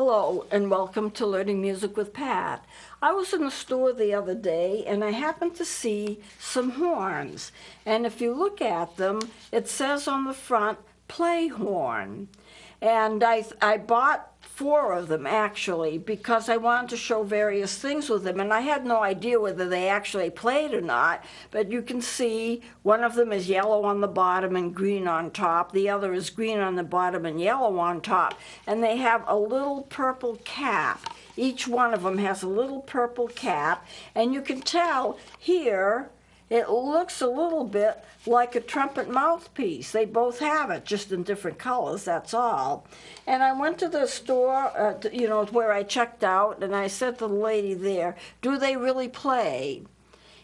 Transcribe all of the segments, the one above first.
Hello and welcome to Learning Music with Pat. I was in the store the other day and I happened to see some horns. And if you look at them, it says on the front, play horn. And I bought 4 of them actually because I wanted to show various things with them, and I had no idea whether they actually played or not, but you can see one of them is yellow on the bottom and green on top, the other is green on the bottom and yellow on top, and they have a little purple cap. Each one of them has a little purple cap, and you can tell here it looks a little bit like a trumpet mouthpiece. They both have it, just in different colors, that's all. And I went to the store, where I checked out, and I said to the lady there, do they really play?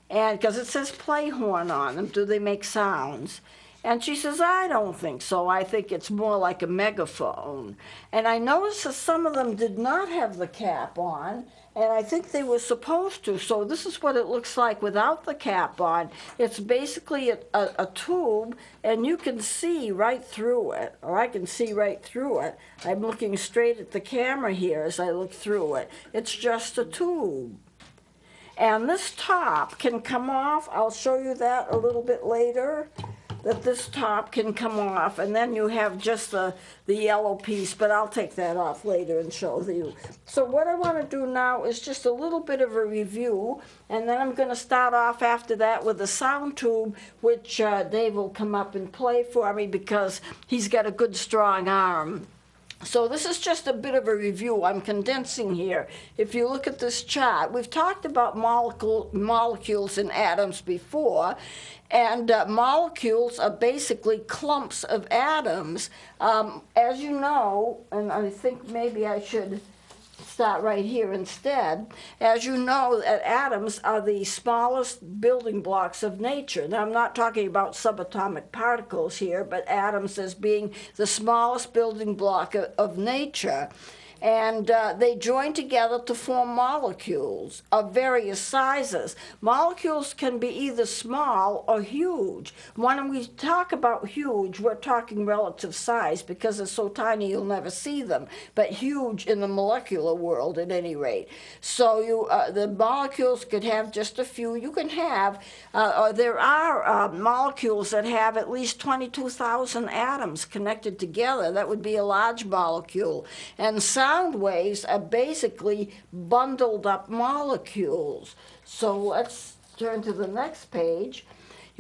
And because it says play horn on them, do they make sounds? And she says, I don't think so. I think it's more like a megaphone. And I noticed that some of them did not have the cap on, and I think they were supposed to. So this is what it looks like without the cap on. It's basically a tube, and you can see right through it, or I can see right through it. I'm looking straight at the camera here as I look through it. It's just a tube. And this top can come off. I'll show you that a little bit later, that this top can come off, and then you have just the yellow piece, but I'll take that off later and show you. So what I want to do now is just a little bit of a review, and then I'm going to start off after that with the sound tube, which Dave will come up and play for me because he's got a good strong arm. So this is just a bit of a review. I'm condensing here. If you look at this chart, we've talked about molecules and atoms before, and molecules are basically clumps of atoms. As you know, and I think maybe I should start right here instead. As you know, atoms are the smallest building blocks of nature. Now, I'm not talking about subatomic particles here, but atoms as being the smallest building block of nature. And they join together to form molecules of various sizes. Molecules can be either small or huge. When we talk about huge, we're talking relative size because they're so tiny you'll never see them, but huge in the molecular world at any rate. So the molecules could have just a few. You can have, there are molecules that have at least 22,000 atoms connected together. That would be a large molecule. And sound waves are basically bundled up molecules. So let's turn to the next page.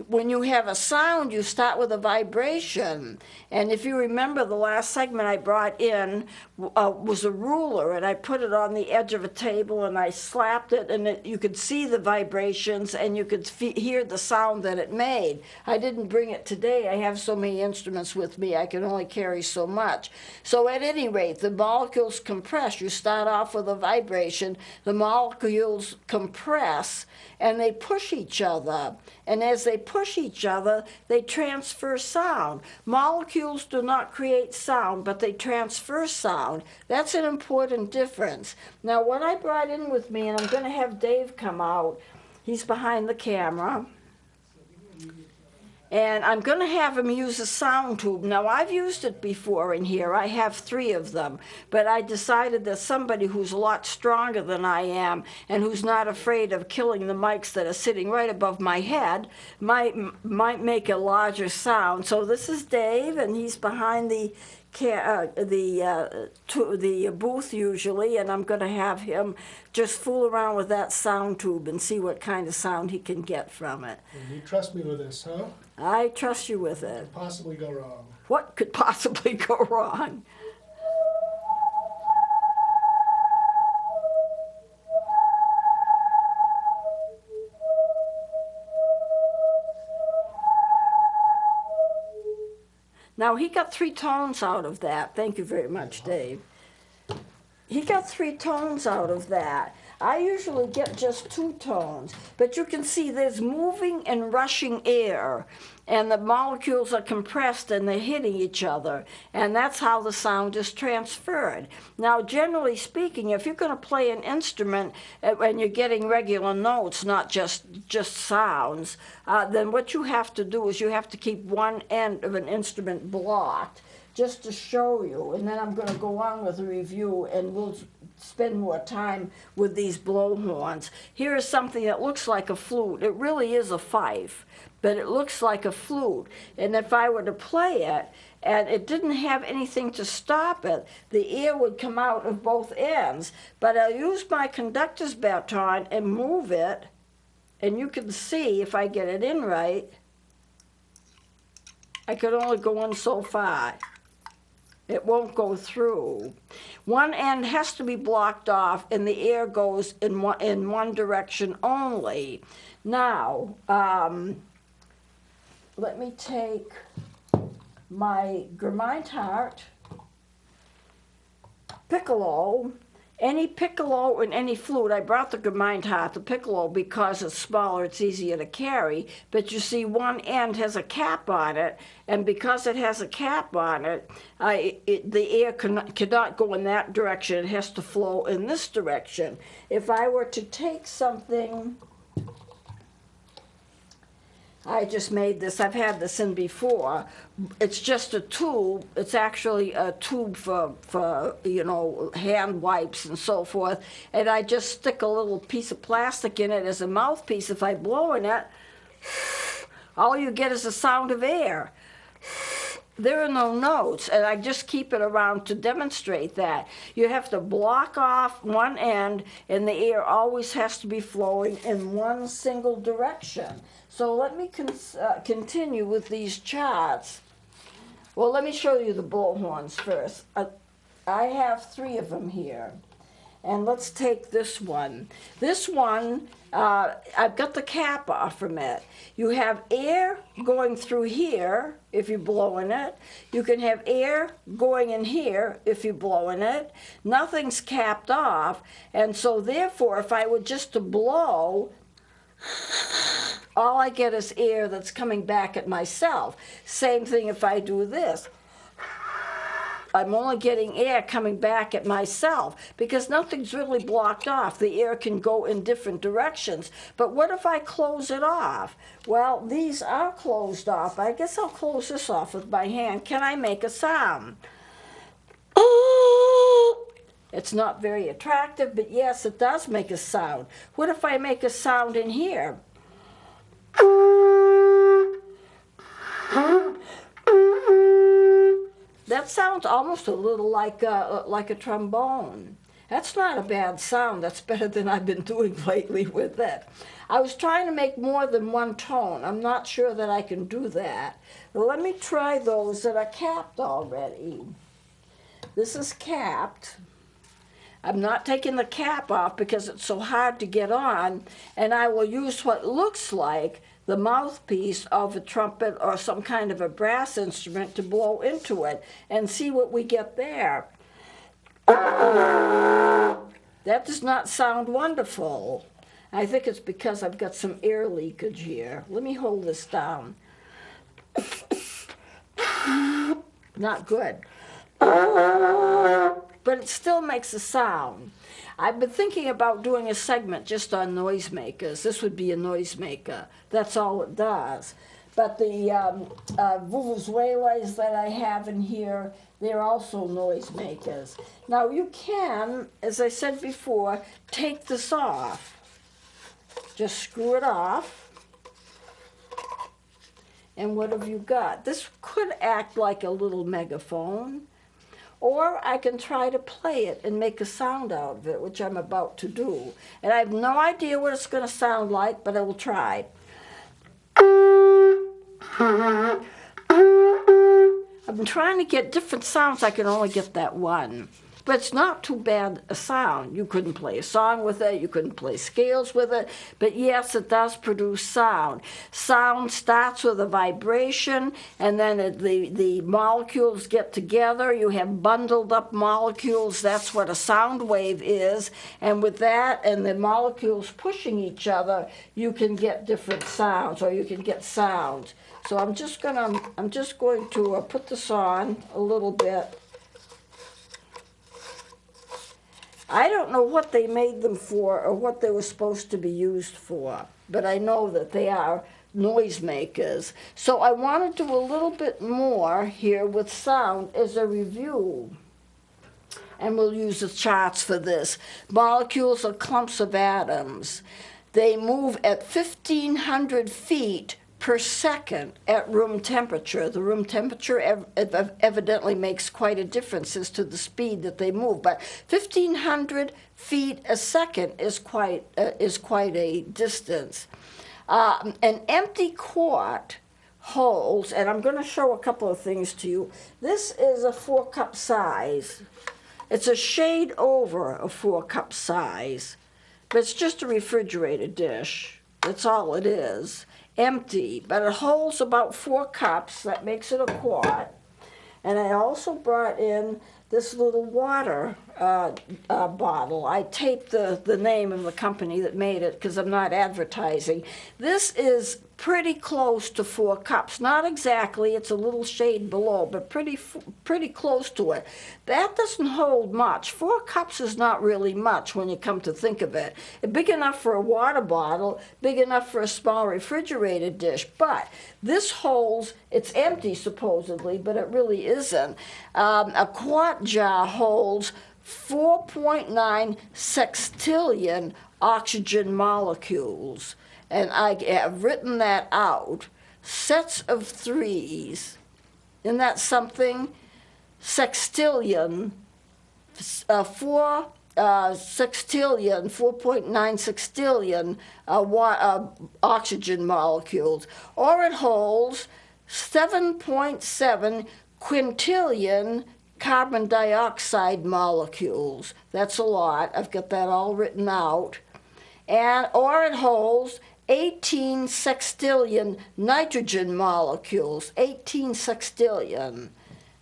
When you have a sound, you start with a vibration. And if you remember, the last segment I brought in was a ruler, and I put it on the edge of a table, and I slapped it, and you could see the vibrations, and you could hear the sound that it made. I didn't bring it today. I have so many instruments with me, I can only carry so much. So at any rate, the molecules compress. You start off with a vibration. The molecules compress, and they push each other. And as they push each other, they transfer sound. Molecules do not create sound, but they transfer sound. That's an important difference. Now, what I brought in with me, and I'm going to have Dave come out. He's behind the camera. And I'm going to have him use a sound tube. Now, I've used it before in here. I have 3 of them. But I decided that somebody who's a lot stronger than I am and who's not afraid of killing the mics that are sitting right above my head might make a larger sound. So this is Dave, and he's behind the booth usually, and I'm going to have him just fool around with that sound tube and see what kind of sound he can get from it. And you trust me with this, huh? I trust you with it. What could possibly go wrong? What could possibly go wrong? Now, he got 3 tones out of that. Thank you very much, Dave. He got 3 tones out of that. I usually get just 2 tones, but you can see there's moving and rushing air, and the molecules are compressed and they're hitting each other, and that's how the sound is transferred. Now, generally speaking, if you're going to play an instrument and you're getting regular notes, not just sounds, then what you have to do is you have to keep one end of an instrument blocked just to show you, and then I'm going to go on with a review, and we'll spend more time with these blowhorns. Here is something that looks like a flute. It really is a fife, but it looks like a flute. And if I were to play it, and it didn't have anything to stop it, the air would come out of both ends. But I'll use my conductor's baton and move it, and you can see if I get it in right, I could only go in so far. It won't go through. One end has to be blocked off, and the air goes in one direction only. Now, let me take my Germeintart piccolo. Any piccolo and any flute, I brought the Germeintart, the piccolo, because it's smaller, it's easier to carry. But you see, one end has a cap on it, and because it has a cap on it, the air cannot go in that direction. It has to flow in this direction. If I were to take something, I just made this, I've had this in before. It's just a tube. It's actually a tube for hand wipes and so forth. And I just stick a little piece of plastic in it as a mouthpiece. If I blow in it, all you get is a sound of air. There are no notes, and I just keep it around to demonstrate that. You have to block off one end, and the air always has to be flowing in one single direction. So let me continue with these charts. Well, let me show you the blowhorns first. I have 3 of them here. And let's take this one. This one, I've got the cap off from it. You have air going through here if you blow in it. You can have air going in here if you blow in it. Nothing's capped off. And so therefore, if I were just to blow, all I get is air that's coming back at myself. Same thing if I do this. I'm only getting air coming back at myself because nothing's really blocked off. The air can go in different directions. But what if I close it off? Well, these are closed off. I guess I'll close this off with my hand. Can I make a sound? It's not very attractive, but yes, it does make a sound. What if I make a sound in here? That sounds almost a little like a trombone. That's not a bad sound. That's better than I've been doing lately with it. I was trying to make more than one tone. I'm not sure that I can do that. But let me try those that are capped already. This is capped. I'm not taking the cap off because it's so hard to get on, and I will use what looks like the mouthpiece of a trumpet or some kind of a brass instrument to blow into it and see what we get there. That does not sound wonderful. I think it's because I've got some air leakage here. Let me hold this down. Not good. But it still makes a sound. I've been thinking about doing a segment just on noisemakers. This would be a noisemaker. That's all it does. But the vuvuzelas that I have in here, they're also noisemakers. Now you can, as I said before, take this off. Just screw it off. And what have you got? This could act like a little megaphone. Or I can try to play it and make a sound out of it, which I'm about to do. And I have no idea what it's going to sound like, but I will try. I've been trying to get different sounds. I can only get that one. But it's not too bad a sound. You couldn't play a song with it. You couldn't play scales with it. But yes, it does produce sound. Sound starts with a vibration, and then the molecules get together. You have bundled up molecules. That's what a sound wave is. And with that and the molecules pushing each other, you can get different sounds, or you can get sounds. So I'm just going to put this on a little bit. I don't know what they made them for or what they were supposed to be used for, but I know that they are noisemakers. So I want to do a little bit more here with sound as a review. And we'll use the charts for this. Molecules are clumps of atoms. They move at 1,500 feet per second at room temperature. The room temperature evidently makes quite a difference as to the speed that they move. But 1,500 feet a second is quite a distance. An empty quart holds, and I'm going to show a couple of things to you. This is a 4-cup size. It's a shade over a 4-cup size, but it's just a refrigerated dish. That's all it is. Empty, but it holds about 4 cups. That makes it a quart. And I also brought in this little water bottle. I taped the name of the company that made it because I'm not advertising. This is pretty close to 4 cups. Not exactly, it's a little shade below, but pretty close to it. That doesn't hold much. 4 cups is not really much when you come to think of it. It's big enough for a water bottle, big enough for a small refrigerated dish, but this holds, it's empty supposedly, but it really isn't. A quart jar holds 4.9 sextillion oxygen molecules. And I have written that out. Sets of 3s. Isn't that something? Sextillion, 4 sextillion, 4.9 sextillion oxygen molecules. Or it holds 7.7 quintillion carbon dioxide molecules. That's a lot. I've got that all written out. Or it holds 18 sextillion nitrogen molecules, 18 sextillion.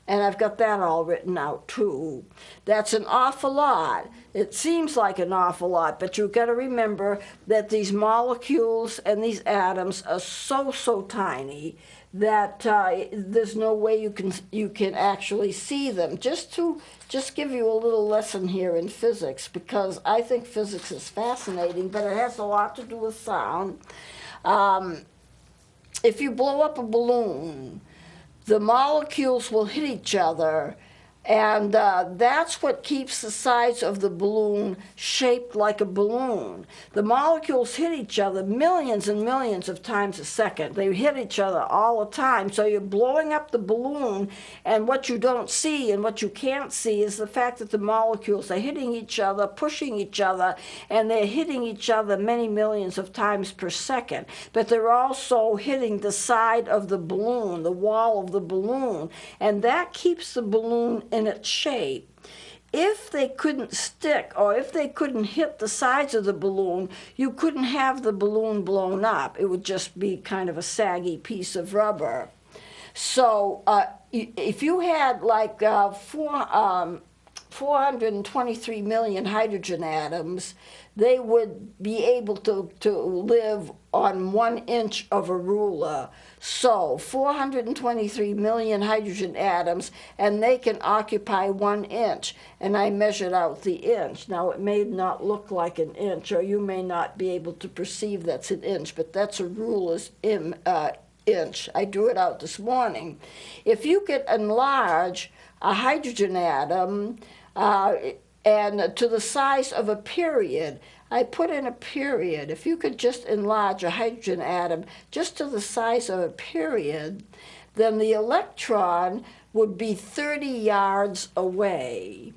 And I've got that all written out too. That's an awful lot. It seems like an awful lot, but you've got to remember that these molecules and these atoms are so tiny that there's no way you can actually see them. Just give you a little lesson here in physics, because I think physics is fascinating, but it has a lot to do with sound. If you blow up a balloon, the molecules will hit each other, and that's what keeps the sides of the balloon shaped like a balloon. The molecules hit each other millions and millions of times a second. They hit each other all the time. So you're blowing up the balloon, and what you don't see and what you can't see is the fact that the molecules are hitting each other, pushing each other, and they're hitting each other many millions of times per second. But they're also hitting the side of the balloon, the wall of the balloon, and that keeps the balloon in its shape. If they couldn't stick, or if they couldn't hit the sides of the balloon, you couldn't have the balloon blown up. It would just be kind of a saggy piece of rubber. So if you had like 423 million hydrogen atoms, they would be able to live on 1 inch of a ruler. So 423 million hydrogen atoms, and they can occupy 1 inch. And I measured out the inch. Now, it may not look like an inch, or you may not be able to perceive that's an inch, but that's a ruler's inch. I drew it out this morning. If you could enlarge a hydrogen atom and to the size of a period, I put in a period. If you could just enlarge a hydrogen atom just to the size of a period, then the electron would be 30 yards away.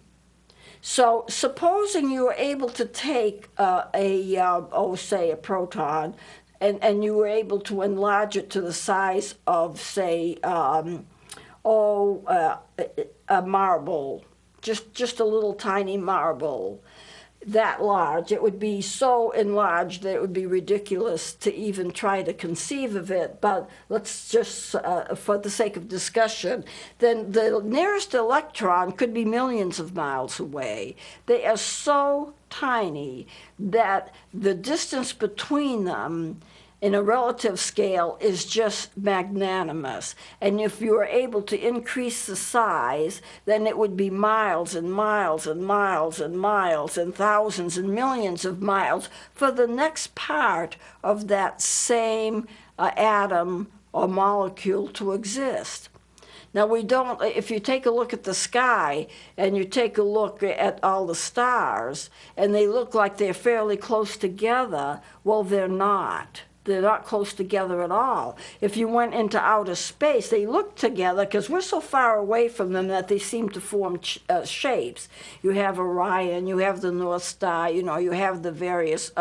So supposing you were able to take say a proton, and you were able to enlarge it to the size of, say, a marble, just a little tiny marble, that large. It would be so enlarged that it would be ridiculous to even try to conceive of it, but let's just, for the sake of discussion, then the nearest electron could be millions of miles away. They are so tiny that the distance between them in a relative scale is just magnanimous. And if you were able to increase the size, then it would be miles and miles and miles and miles and thousands and millions of miles for the next part of that same atom or molecule to exist. Now we don't, if you take a look at the sky and you take a look at all the stars and they look like they're fairly close together, well, they're not. They're not close together at all. If you went into outer space, they look together because we're so far away from them that they seem to form shapes. You have Orion, you have the North Star, you know, you have the various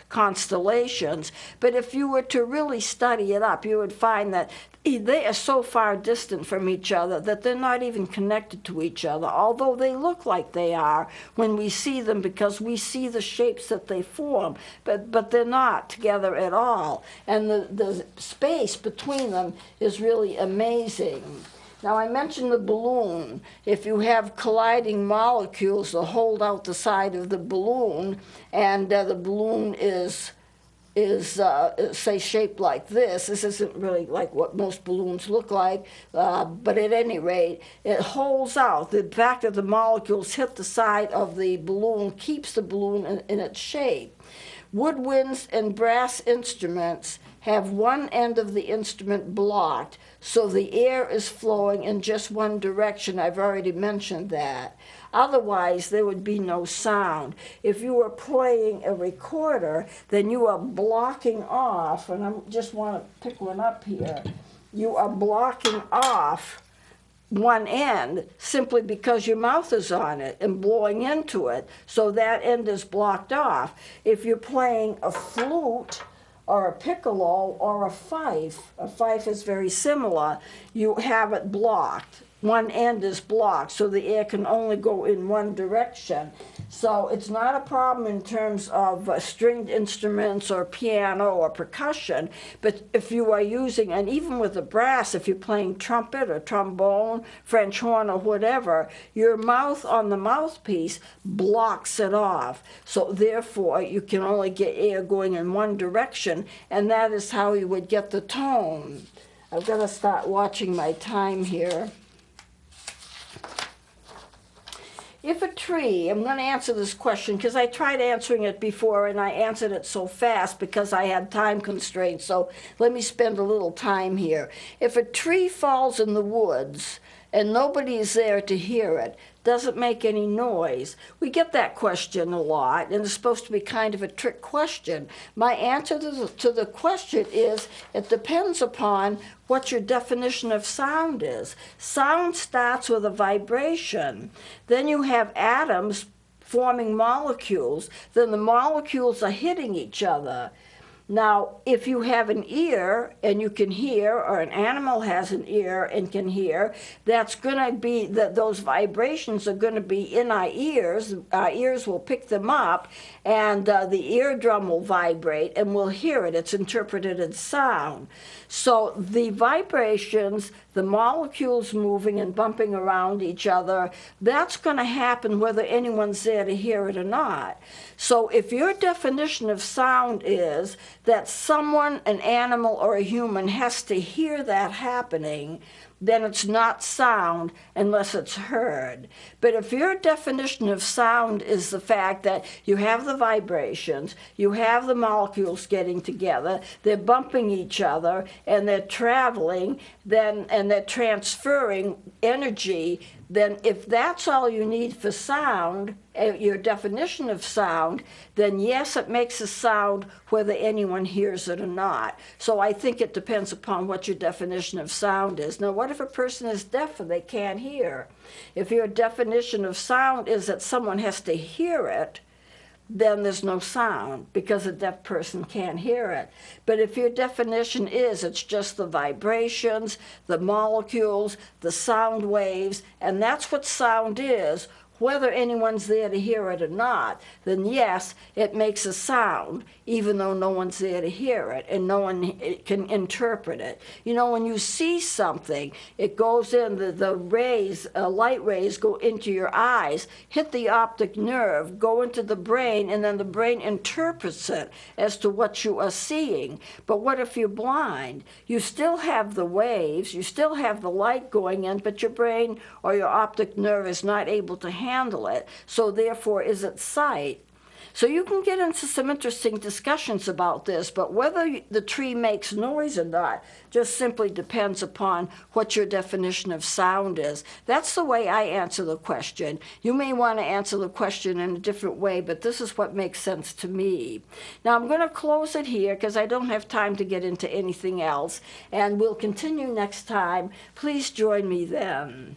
constellations. But if you were to really study it up, you would find that they are so far distant from each other that they're not even connected to each other, although they look like they are when we see them because we see the shapes that they form, but they're not together at all. And the space between them is really amazing. Now, I mentioned the balloon. If you have colliding molecules that hold out the side of the balloon, and the balloon is say shaped like this. This isn't really like what most balloons look like, but at any rate, it holds out. The fact that the molecules hit the side of the balloon keeps the balloon in its shape. Woodwinds and brass instruments have one end of the instrument blocked, so the air is flowing in just one direction. I've already mentioned that. Otherwise, there would be no sound. If you were playing a recorder, then you are blocking off, and I just want to pick one up here. You are blocking off one end simply because your mouth is on it and blowing into it, so that end is blocked off. If you're playing a flute or a piccolo or a fife is very similar, you have it blocked. One end is blocked, so the air can only go in one direction. So it's not a problem in terms of stringed instruments or piano or percussion, but if you are using, and even with the brass, if you're playing trumpet or trombone, French horn or whatever, your mouth on the mouthpiece blocks it off. So therefore, you can only get air going in one direction, and that is how you would get the tone. I've got to start watching my time here. If a tree, I'm going to answer this question because I tried answering it before and I answered it so fast because I had time constraints, so let me spend a little time here. If a tree falls in the woods and nobody is there to hear it, does it make any noise? We get that question a lot, and it's supposed to be kind of a trick question. My answer to the question is it depends upon what your definition of sound is. Sound starts with a vibration. Then you have atoms forming molecules. Then the molecules are hitting each other. Now, if you have an ear and you can hear, or an animal has an ear and can hear, that's going to be, those vibrations are going to be in our ears. Our ears will pick them up, and the eardrum will vibrate, and we'll hear it. It's interpreted as sound. So the vibrations, the molecules moving and bumping around each other, that's going to happen whether anyone's there to hear it or not. So if your definition of sound is that someone, an animal, or a human has to hear that happening, then it's not sound unless it's heard. But if your definition of sound is the fact that you have the vibrations, you have the molecules getting together, they're bumping each other, and they're traveling, and they're transferring energy, then if that's all you need for sound, your definition of sound, then yes, it makes a sound whether anyone hears it or not. So I think it depends upon what your definition of sound is. Now, what if a person is deaf and they can't hear? If your definition of sound is that someone has to hear it, then there's no sound because a deaf person can't hear it. But if your definition is it's just the vibrations, the molecules, the sound waves, and that's what sound is, whether anyone's there to hear it or not, then yes, it makes a sound, even though no one's there to hear it and no one can interpret it. You know, when you see something, it goes in, the rays, light rays go into your eyes, hit the optic nerve, go into the brain, and then the brain interprets it as to what you are seeing. But what if you're blind? You still have the waves, you still have the light going in, but your brain or your optic nerve is not able to handle it. So therefore, is it sight? So you can get into some interesting discussions about this, but whether the tree makes noise or not just simply depends upon what your definition of sound is. That's the way I answer the question. You may want to answer the question in a different way, but this is what makes sense to me. Now I'm going to close it here because I don't have time to get into anything else, and we'll continue next time. Please join me then.